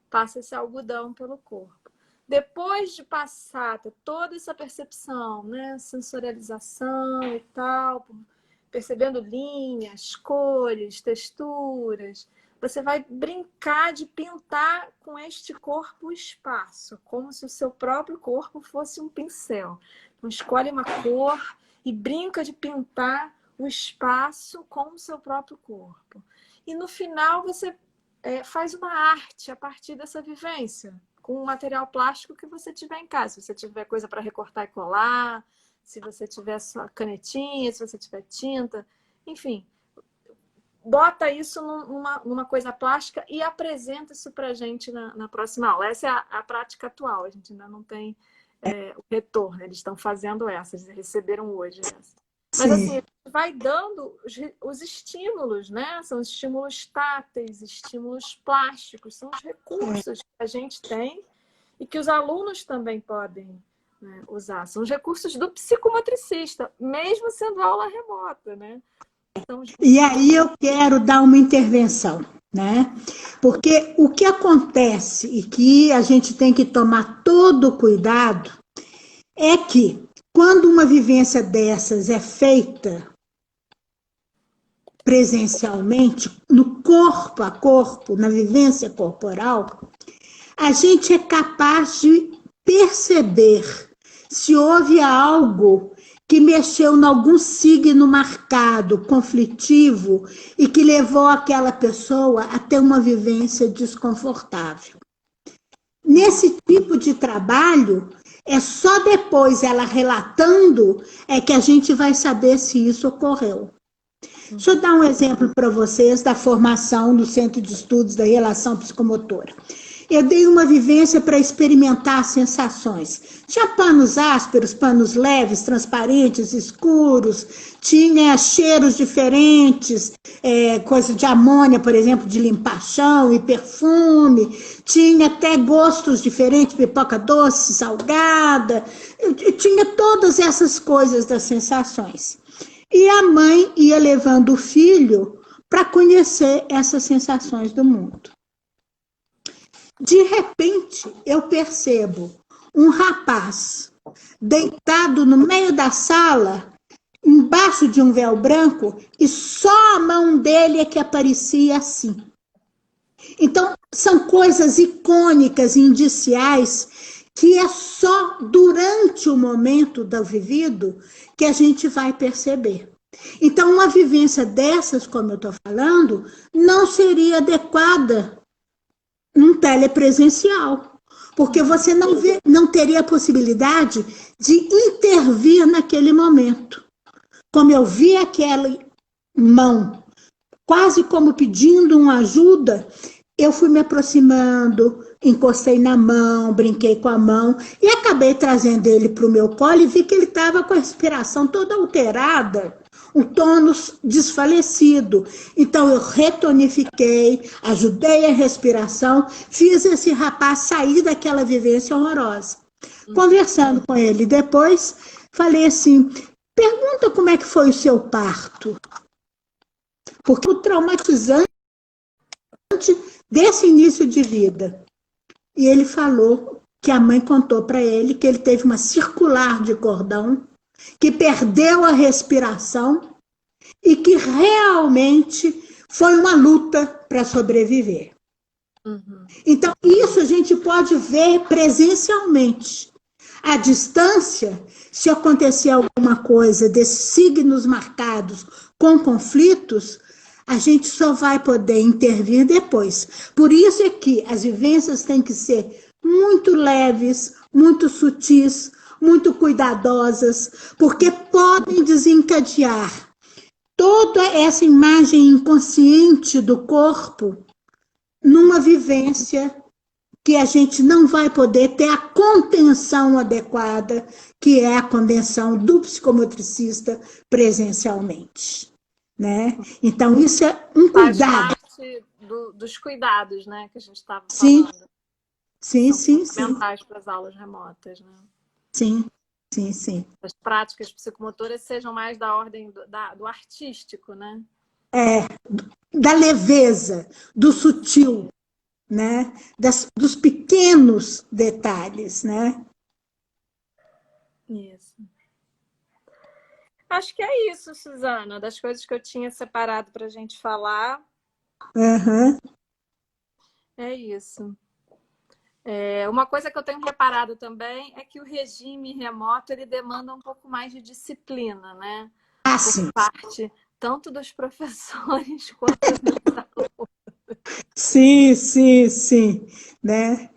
Passa esse algodão pelo corpo. Depois de passar toda essa percepção, né, sensorialização e tal, percebendo linhas, cores, texturas, você vai brincar de pintar com este corpo o espaço, como se o seu próprio corpo fosse um pincel. Então, escolhe uma cor e brinca de pintar o espaço com o seu próprio corpo. E no final você faz uma arte a partir dessa vivência, com o material plástico que você tiver em casa. Se você tiver coisa para recortar e colar, se você tiver sua canetinha, se você tiver tinta, enfim. Bota isso numa coisa plástica e apresenta isso para a gente na próxima aula. Essa é a prática atual, a gente ainda não tem o retorno, eles estão fazendo essa, eles receberam hoje essa. Mas assim, vai dando os estímulos, né? São estímulos táteis, estímulos plásticos, são os recursos que a gente tem e que os alunos também podem, né, usar. São os recursos do psicomotricista, mesmo sendo aula remota, né? Então, e aí eu quero dar uma intervenção, né? Porque o que acontece e que a gente tem que tomar todo cuidado é que quando uma vivência dessas é feita presencialmente, no corpo a corpo, na vivência corporal, a gente é capaz de perceber se houve algo que mexeu em algum signo marcado, conflitivo, e que levou aquela pessoa a ter uma vivência desconfortável. Nesse tipo de trabalho, é só depois ela relatando que a gente vai saber se isso ocorreu. Deixa eu dar um exemplo para vocês da formação do Centro de Estudos da Relação Psicomotora. Eu dei uma vivência para experimentar sensações. Tinha panos ásperos, panos leves, transparentes, escuros, tinha cheiros diferentes, coisa de amônia, por exemplo, de limpar chão e perfume, tinha até gostos diferentes, pipoca doce, salgada, tinha todas essas coisas das sensações. E a mãe ia levando o filho para conhecer essas sensações do mundo. De repente, eu percebo um rapaz deitado no meio da sala, embaixo de um véu branco, e só a mão dele é que aparecia assim. Então, são coisas icônicas, indiciais, que é só durante o momento do vivido que a gente vai perceber. Então, uma vivência dessas, como eu estou falando, não seria adequada num telepresencial, porque você não teria a possibilidade de intervir naquele momento. Como eu vi aquela mão, quase como pedindo uma ajuda, eu fui me aproximando, encostei na mão, brinquei com a mão e acabei trazendo ele para o meu colo e vi que ele estava com a respiração toda alterada, um tônus desfalecido. Então eu retonifiquei, ajudei a respiração, fiz esse rapaz sair daquela vivência horrorosa. Conversando com ele depois, falei assim, pergunta como é que foi o seu parto. Porque o traumatizante desse início de vida. E ele falou que a mãe contou para ele que ele teve uma circular de cordão, que perdeu a respiração e que realmente foi uma luta para sobreviver. Uhum. Então, isso a gente pode ver presencialmente. À distância, se acontecer alguma coisa desses signos marcados com conflitos, a gente só vai poder intervir depois. Por isso é que as vivências têm que ser muito leves, muito sutis, muito cuidadosas, porque podem desencadear toda essa imagem inconsciente do corpo numa vivência que a gente não vai poder ter a contenção adequada, que é a contenção do psicomotricista presencialmente. Né? Então, isso é um cuidado. Faz parte dos cuidados, né, que a gente estava falando. Sim. São fundamentais para as aulas remotas. Né? Sim. As práticas psicomotoras sejam mais da ordem do artístico, né? Da leveza, do sutil, né? Dos pequenos detalhes, né? Isso. Acho que é isso, Suzana, das coisas que eu tinha separado para a gente falar. Uhum. É isso. Uma coisa que eu tenho reparado também é que o regime remoto ele demanda um pouco mais de disciplina, né? Sim. Por parte tanto dos professores quanto dos alunos. Sim, né?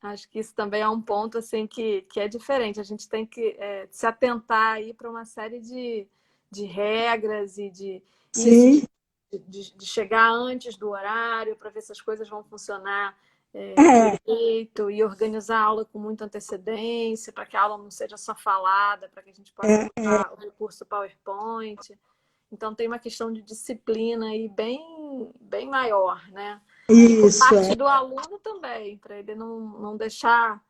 Acho que isso também é um ponto assim, que é diferente. A gente tem que se atentar aí para uma série de regras e de chegar antes do horário para ver se as coisas vão funcionar direito e organizar a aula com muita antecedência para que a aula não seja só falada, para que a gente possa usar o recurso PowerPoint. Então tem uma questão de disciplina aí bem maior, né? Isso, por parte do aluno também, para ele não deixar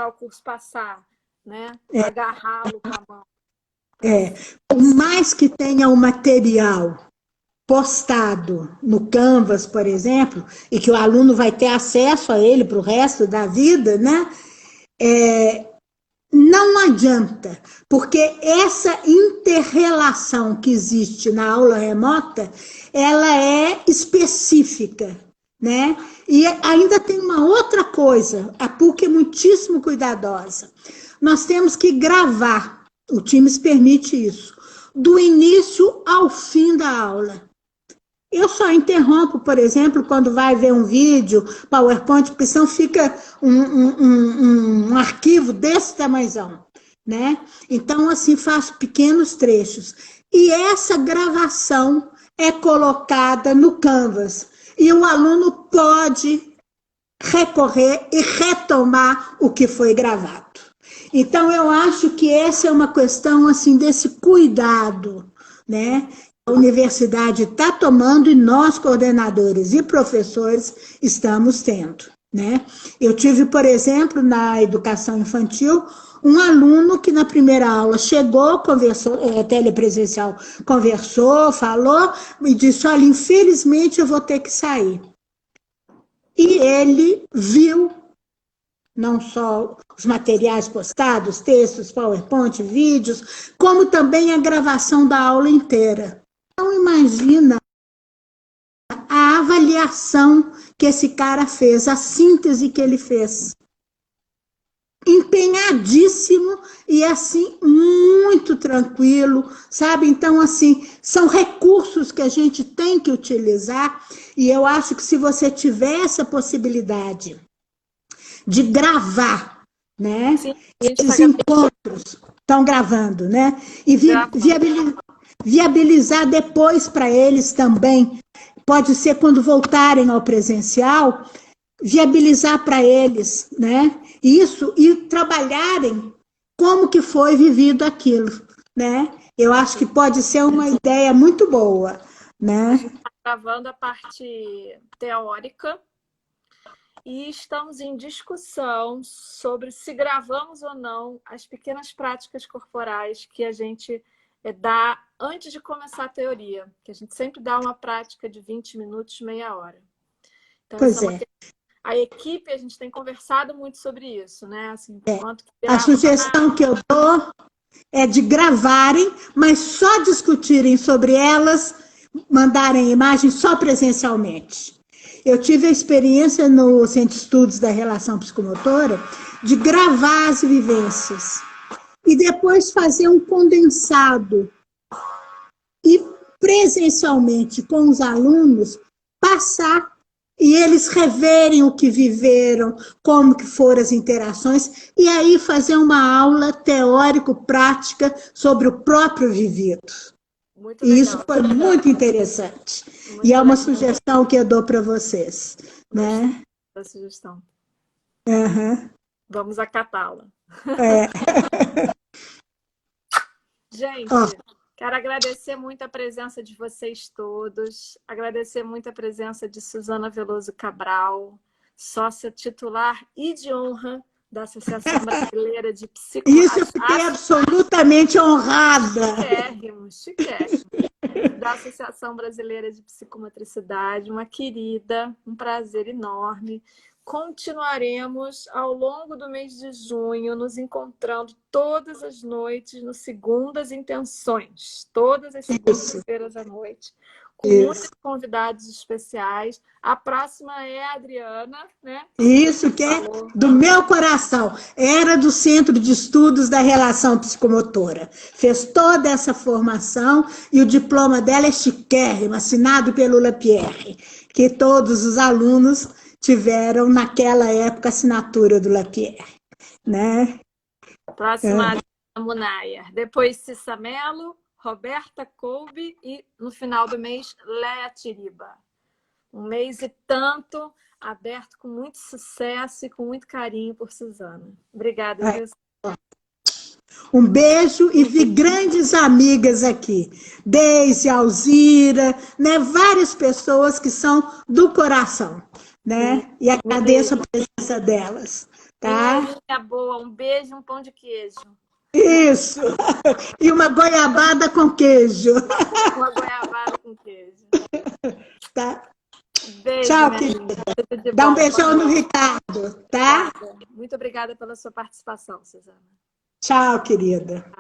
o curso passar, né? Agarrá-lo com a mão. Por mais que tenha o material postado no Canvas, por exemplo, e que o aluno vai ter acesso a ele para o resto da vida, né? Não adianta, porque essa inter-relação que existe na aula remota, ela é específica, né? E ainda tem uma outra coisa, a PUC é muitíssimo cuidadosa. Nós temos que gravar, o Teams permite isso, do início ao fim da aula. Eu só interrompo, por exemplo, quando vai ver um vídeo, PowerPoint, porque senão fica um arquivo desse tamanhozão, né? Então, assim, faço pequenos trechos. E essa gravação é colocada no Canvas. E o aluno pode recorrer e retomar o que foi gravado. Então, eu acho que essa é uma questão, assim, desse cuidado, né? A universidade está tomando e nós, coordenadores e professores, estamos tendo, né? Eu tive, por exemplo, na educação infantil, um aluno que na primeira aula chegou, conversou, telepresencial, conversou, falou, e disse, olha, infelizmente eu vou ter que sair. E ele viu não só os materiais postados, textos, PowerPoint, vídeos, como também a gravação da aula inteira. Então, imagina a avaliação que esse cara fez, a síntese que ele fez. Empenhadíssimo e, assim, muito tranquilo, sabe? Então, assim, são recursos que a gente tem que utilizar e eu acho que se você tiver essa possibilidade de gravar, né? Sim, Esses encontros estão gravando, né? E viabilizar depois para eles também, pode ser quando voltarem ao presencial, viabilizar para eles, né? Isso e trabalharem como que foi vivido aquilo, né? Eu acho que pode ser uma ideia muito boa, né? A gente está gravando a parte teórica e estamos em discussão sobre se gravamos ou não as pequenas práticas corporais que a gente dá antes de começar a teoria, que a gente sempre dá uma prática de 20 minutos, meia hora. Então, pois é. A equipe, a gente tem conversado muito sobre isso, né? Assim, quanto que a sugestão que eu dou é de gravarem, mas só discutirem sobre elas, mandarem imagens só presencialmente. Eu tive a experiência no Centro de Estudos da Relação Psicomotora de gravar as vivências e depois fazer um condensado e presencialmente com os alunos passar e eles reverem o que viveram, como que foram as interações, e aí fazer uma aula teórico-prática sobre o próprio vivido. Muito e legal. Isso foi muito interessante. Muito e é uma legal. sugestão que eu dou para vocês. Né? Da sugestão. Uhum. Vamos acatá-la. Gente, quero agradecer muito a presença de vocês todos, agradecer muito a presença de Suzana Veloso Cabral, sócia titular e de honra da Associação Brasileira de Psicoterapia. Isso, eu fiquei absolutamente honrada. Chiquérrimo. Da Associação Brasileira de Psicomotricidade, uma querida, um prazer enorme. Continuaremos ao longo do mês de junho nos encontrando todas as noites no Segundas Intenções, todas as segundas-feiras à noite, com muitos convidados especiais. A próxima é a Adriana, né? Isso, que é do meu coração. Era do Centro de Estudos da Relação Psicomotora. Fez toda essa formação e o diploma dela é chiquérrimo, assinado pelo Lapierre, que todos os alunos tiveram naquela época a assinatura do Lapierre, né? Próxima Munaia. Depois Cissa Mello, Roberta Kolbe e no final do mês Léa Tiriba. Um mês e tanto aberto com muito sucesso e com muito carinho por Suzana. Obrigada, viu? Um beijo e vi grandes amigas aqui. Deise, Alzira, né? Várias pessoas que são do coração, né? E agradeço a presença delas, tá? Boa, um beijo e um pão de queijo. Isso! E uma goiabada com queijo. Uma goiabada com queijo. Tá? Beijo, tchau, querida. Dá um beijão no Ricardo, tá? Muito obrigada pela sua participação, Suzana. Tchau, querida.